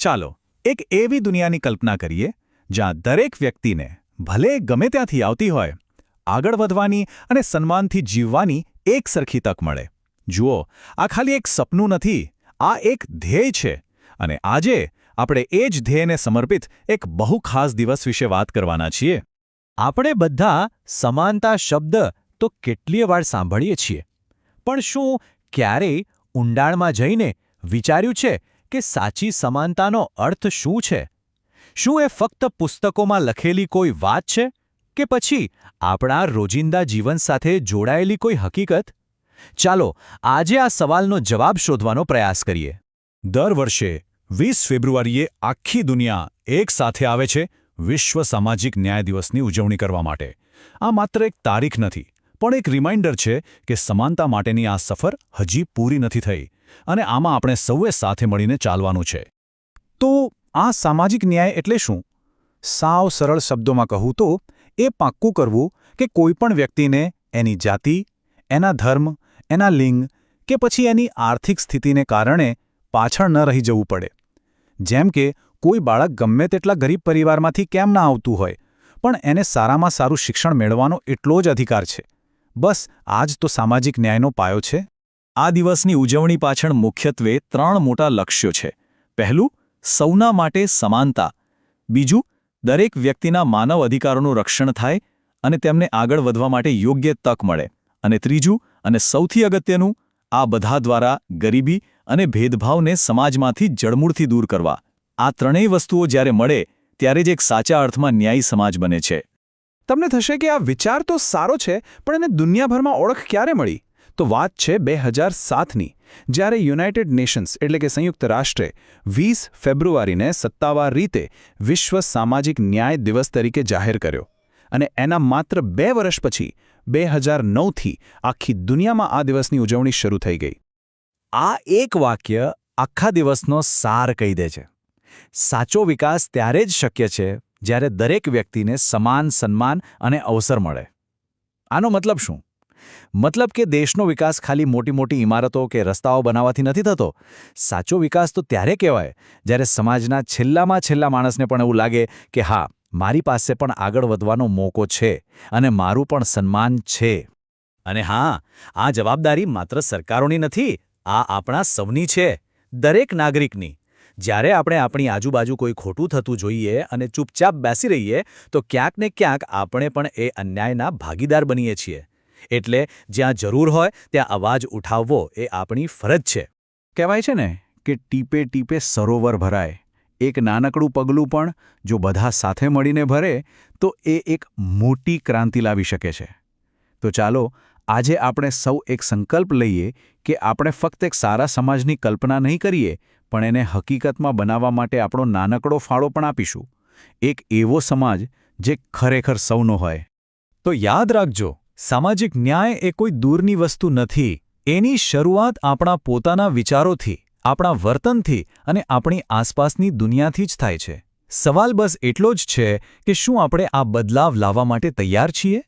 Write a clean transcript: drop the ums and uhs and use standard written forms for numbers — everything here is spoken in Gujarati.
ચાલો એક એવી દુનિયાની કલ્પના કરીએ જ્યાં દરેક વ્યક્તિને ભલે ગમે ત્યાંથી આવતી હોય આગળ વધવાની અને સન્માનથી જીવવાની એક સરખી તક મળે. જુઓ, આ ખાલી એક સપનું નથી, આ એક ધ્યેય છે અને આજે આપણે એ જ ધ્યેયને સમર્પિત એક બહુ ખાસ દિવસ વિશે વાત કરવાના છીએ. આપણે બધા સમાનતા શબ્દ તો કેટલીય વાર સાંભળીએ છીએ, પણ શું ક્યારેય ઊંડાણમાં જઈને વિચાર્યું છે કે સાચી સમાનતાનો અર્થ શું છે? શું એ ફક્ત પુસ્તકોમાં લખેલી કોઈ વાત છે કે પછી આપણા રોજિંદા જીવન સાથે જોડાયેલી કોઈ હકીકત? ચાલો આજે આ સવાલનો જવાબ શોધવાનો પ્રયાસ કરીએ. દર વર્ષે 20 ફેબ્રુઆરીએ આખી દુનિયા એક સાથે આવે છે વિશ્વ સામાજિક ન્યાય દિવસની ઉજવણી કરવા માટે. આ માત્ર એક તારીખ નથી, પણ એક રિમાઇન્ડર છે કે સમાનતા માટેની આ સફર હજી પૂરી નથી થઈ અને આમાં આપણે સૌએ સાથે મળીને ચાલવાનું છે. તો આ સામાજિક ન્યાય એટલે શું? સાવ સરળ શબ્દોમાં કહું તો એ પાક્કું કરવું કે કોઈપણ વ્યક્તિને એની જાતિ, એના ધર્મ, એના લિંગ કે પછી એની આર્થિક સ્થિતિને કારણે પાછળ ન રહી જવું પડે. જેમ કે કોઈ બાળક ગમે તેટલા ગરીબ પરિવારમાંથી કેમ ના આવતું હોય, પણ એને સારામાં સારું શિક્ષણ મેળવવાનો એટલો જ અધિકાર છે. બસ આ જ તો સામાજિક ન્યાયનો પાયો છે. આ દિવસની ઉજવણી પાછળ મુખ્યત્વે 3 મોટા લક્ષ્યો છે. પહેલું, સૌના માટે સમાનતા. બીજું, દરેક વ્યક્તિના માનવ અધિકારોનું રક્ષણ થાય અને તેમને આગળ વધવા માટે યોગ્ય તક મળે. અને ત્રીજું, અને સૌથી અગત્યનું, આ બધા દ્વારા ગરીબી અને ભેદભાવને સમાજમાંથી જડમૂળથી દૂર કરવા. આ ત્રણેય વસ્તુઓ જ્યારે મળે ત્યારે જ એક સાચા અર્થમાં ન્યાયી સમાજ બને છે. તમને થશે કે આ વિચાર તો સારો છે, પણ એને દુનિયાભરમાં ઓળખ ક્યારે મળી? તો વાત છે 2007ની, જ્યારે યુનાઇટેડ નેશન્સ એટલે કે સંયુક્ત રાષ્ટ્રે 20 ફેબ્રુઆરીને સત્તાવાર રીતે વિશ્વ સામાજિક ન્યાય દિવસ તરીકે જાહેર કર્યો. અને એના માત્ર 2 વર્ષ પછી 2009થી આખી દુનિયામાં આ દિવસની ઉજવણી શરૂ થઈ ગઈ. આ એક વાક્ય આખા દિવસનો સાર કહી દે છે. સાચો વિકાસ ત્યારે જ શક્ય છે જ્યારે દરેક વ્યક્તિને સમાન સન્માન અને અવસર મળે. આનો મતલબ શું? મતલબ કે દેશનો વિકાસ ખાલી મોટી ઇમારતો કે રસ્તાઓ બનાવવાથી નથી થતો. સાચો વિકાસ તો ત્યારે કહેવાય જ્યારે સમાજના છેલ્લામાં છેલ્લા માણસને પણ એવું લાગે કે હા, મારી પાસે પણ આગળ વધવાનો મોકો છે અને મારું પણ સન્માન છે. અને હા, આ જવાબદારી માત્ર સરકારોની નથી, આ આપણા સૌની છે, દરેક નાગરિકની. જ્યારે આપણે આપણી આજુબાજુ કોઈ ખોટું થતું જોઈએ અને ચૂપચાપ બેસી રહીએ તો ક્યાંક ને ક્યાંક આપણે પણ એ અન્યાયના ભાગીદાર બનીએ છીએ. એટલે જ્યાં જરૂર હોય ત્યાં અવાજ ઉઠાવવો એ આપણી ફરજ છે. કહેવાય છે ને કે ટીપે ટીપે સરોવર ભરાય. એક નાનકડું પગલું પણ જો બધા સાથે મળીને ભરે તો એ એક મોટી ક્રાંતિ લાવી શકે છે. તો ચાલો આજે આપણે સૌ એક સંકલ્પ લઈએ કે આપણે ફક્ત એક સારા સમાજની કલ્પના નહીં કરીએ, પણ એને હકીકતમાં બનાવવા માટે આપણો નાનકડો ફાળો પણ આપીશું. એક એવો સમાજ જે ખરેખર સૌનો હોય. તો યાદ રાખજો, સામાજિક ન્યાય એ કોઈ દૂરની વસ્તુ નથી. એની શરૂઆત આપણા પોતાના વિચારોથી, આપણા વર્તનથી અને આપણી આસપાસની દુનિયાથી જ થાય છે. સવાલ બસ એટલો જ છે કે શું આપણે આ બદલાવ લાવવા માટે તૈયાર છીએ?